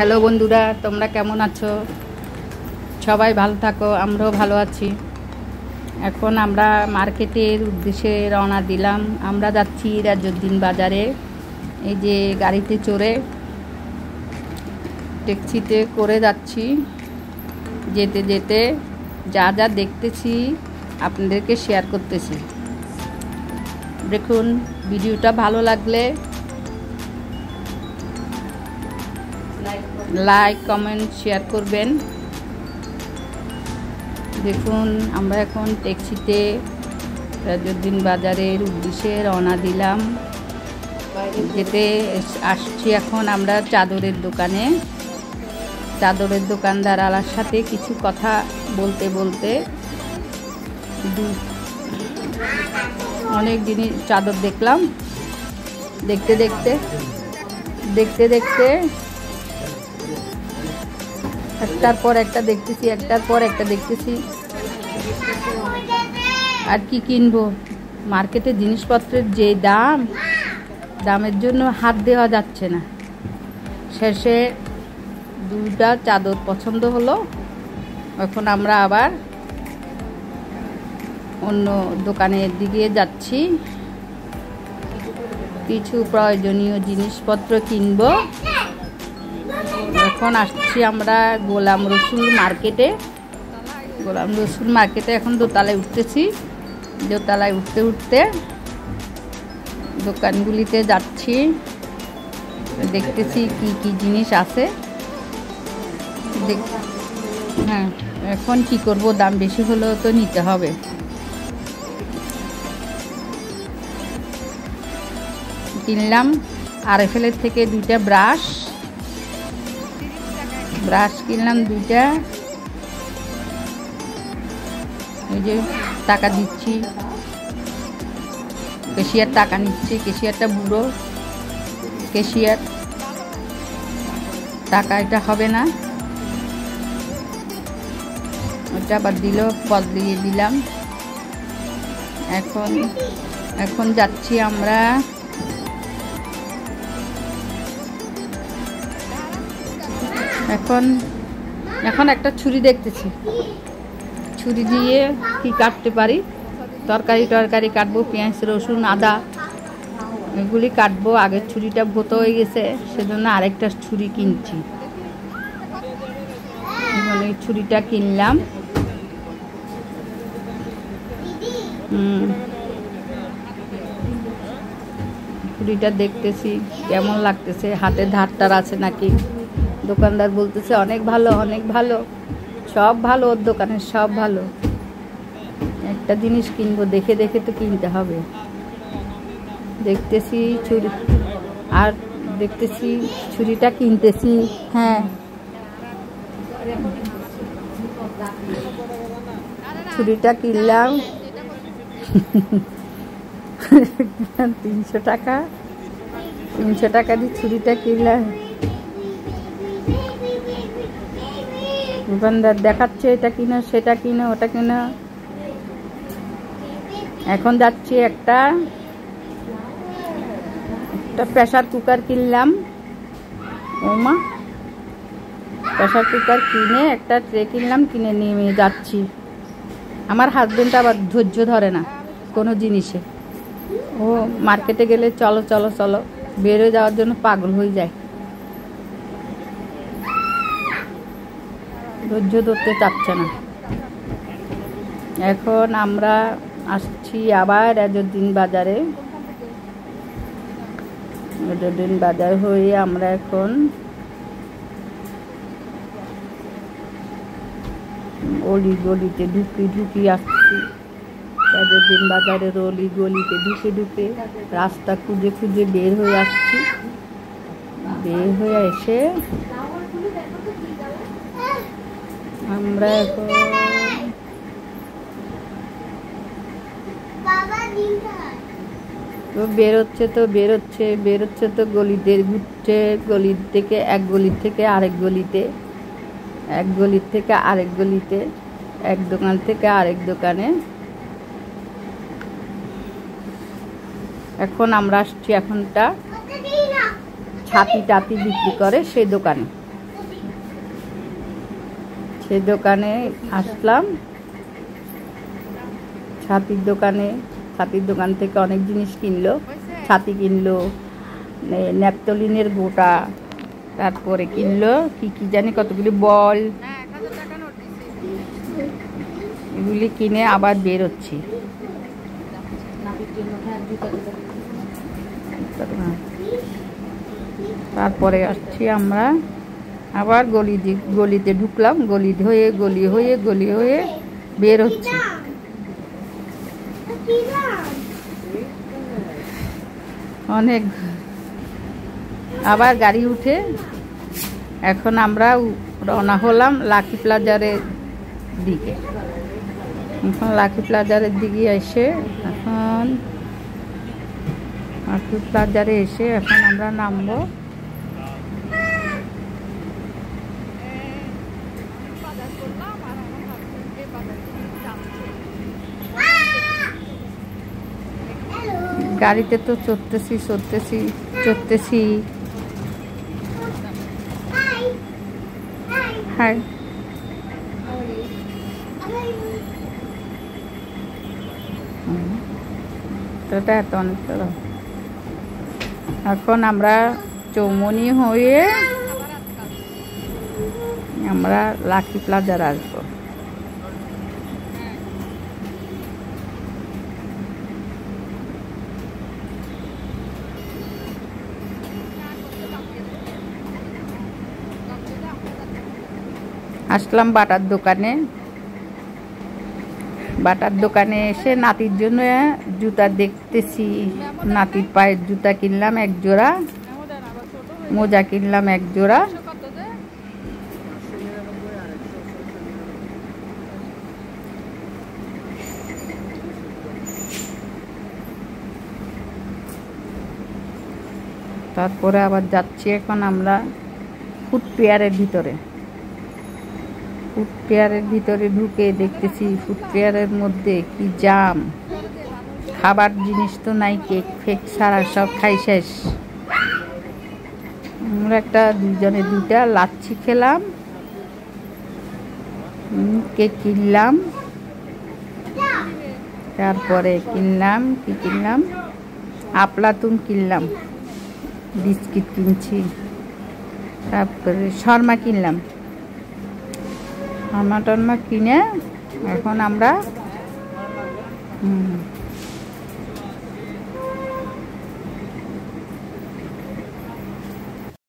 Hello বন্ধুরা, তোমরা কেমন আছো? সবাই ভালো থাকো, আমরাও ভালো আছি। এখন আমরা মার্কেটের উদ্দেশ্যে রওনা দিলাম। আমরা যাচ্ছি রাজউদ্দিন বাজারে। এই যে গাড়িতে চড়ে, ট্যাক্সিতে করে যাচ্ছি। যেতে যেতে যা যা দেখতেছি আপনাদেরকে শেয়ার করতেছি। দেখুন, ভিডিওটা ভালো লাগলে লাইক, কমেন্ট, শেয়ার করবেন। দেখুন, আমরা এখন ট্যাক্সিতে রাজউদ্দিন বাজারের উদ্দেশ্যে রওনা দিলাম। যেতে আসছি এখন আমরা চাদরের দোকানে। চাদরের দোকানদারার সাথে কিছু কথা বলতে বলতে অনেক জিনিস চাদর দেখলাম। দেখতে দেখতে একটার পর একটা দেখতেছি। আর কি কিনবো? মার্কেটে জিনিসপত্রের যে দামের জন্য হাত দেওয়া যাচ্ছে না। শেষে দুটা চাদর পছন্দ হলো। এখন আমরা আবার অন্য দোকানের দিকে যাচ্ছি। কিছু প্রয়োজনীয় জিনিসপত্র কিনবো। এখন আসছি আমরা গোলাম রসুল মার্কেটে। এখন দোতলায় উঠতেছি। দোতলায় উঠতে উঠতে দোকানগুলিতে যাচ্ছি, দেখতেছি কি কি জিনিস আছে। হ্যাঁ, এখন কি করব, দাম বেশি হলেও তো নিতে হবে। কিনলাম RFL থেকে দুইটা ব্রাশ কিনলাম দুইটা। এই যে টাকা দিচ্ছি, ক্যাশিয়ার টাকা নিচ্ছে। ক্যাশিয়ারটা বুড়ো ক্যাশিয়ার, টাকা এটা হবে না, ওটা আবার বদলিয়ে দিলাম। এখন যাচ্ছি আমরা এখন একটা ছুরি দেখতেছি। ছুরি দিয়ে কি কাটতে পারি? তরকারি কাটবো, পেঁয়াজ, রসুন, আদা এগুলি কাটবো। আগের ছুরিটা ভোতা হয়ে গেছে, সেজন্য আরেকটা ছুরি কিনছি। এই ছুরিটা কিনলাম। ছুরিটা দেখতেছি কেমন লাগতেছে, হাতে ধারটার আছে নাকি। দোকানদার বলতেছে অনেক ভালো, সব ভালো, ওর দোকানের সব ভালো। একটা জিনিস কিনবো, দেখে তো কিনতে হবে। দেখতেছি ছুরিটা কিনতেছি। হ্যাঁ, ছুরিটা কিনলাম 300 টাকা দিয়ে ছুরিটা কিনলাম। দোকানদার দেখাচ্ছে এটা কিনো, সেটা কিনো, ওটা কিনো। এখন যাচ্ছি একটা প্রেসার কুকার কিনলাম। ওমা, প্রেসার কুকার কিনে একটা ট্রে কিনলাম, কিনে নিয়ে যাচ্ছি। আমার হাজবেন্ড আবার ধৈর্য ধরে না কোনো জিনিসে। ও মার্কেটে গেলে চলো বেরোয় যাওয়ার জন্য পাগল হয়ে যায়, ধৈর্য ধরতে চাচ্ছে না। এখন আমরা আসছি আবার রাজউদ্দিন বাজারে। রাজউদ্দিন বাজার হয়ে আমরা এখন গলিতে ঢুকি আসছি। রাজউদ্দিন বাজারের গলিতে ঢুকে রাস্তা খুঁজে বের হয়ে আসছি। বের হয়ে এসে আমরা এখন বেরোচ্ছে তো গলিতে ঘুরছে। গলির থেকে আরেক গলিতে, এক গলির থেকে আরেক গলিতে, এক দোকান থেকে আরেক দোকানে। এখন আমরা আসছি এখনটা ছাতি টাতি বিক্রি করে সেই দোকানে। সেই দোকানে আসলাম, ছাতির দোকানে। ছাতির দোকান থেকে অনেক জিনিস কিনলো, ছাতি কিনলো, ন্যাপথলিনের গোটা, তারপরে কিনলো কি কি জানি কতগুলি বল, এগুলি কিনে আবার বেরোচ্ছি। তারপরে আসছি আমরা আবার গলিতে ঢুকলাম, গলি হয়ে বের হচ্ছে। অনেক আবার গাড়ি উঠে এখন আমরা রওনা হলাম লাকি প্লাজারের দিকে। এখন লাকি প্লাজারের দিকে এসে এখন আমরা নামবো। গাড়িতে তো চড়তেছি। হাই, এত অনেক। এখন আমরা চৌমনি হয়ে আমরা লাকি প্লাজার আসবো। আসলাম বাটার দোকানে এসে নাতির জন্য জুতা দেখতেছি। নাতির পায়ের জুতা কিনলাম এক জোড়া, মোজা কিনলাম এক জোড়া। তারপরে আবার যাচ্ছি এখন আমরা ফুটপেয়ারের ভিতরে ঢুকে দেখতেছি ফুটপেয়ারের মধ্যে কি জাম। খাবার জিনিস তো নাই, কেক ফেক ছাড়া সব খাই শেষ। আমরা দুইজনে দুইটা লাচ্ছি খেলাম, কেক কিনলাম, তারপরে কিনলাম আপলাতুন কিনলাম, বিস্কিট কিনছি, তারপরে শর্মা কিনলাম। টর্মা কিনে এখন আমরা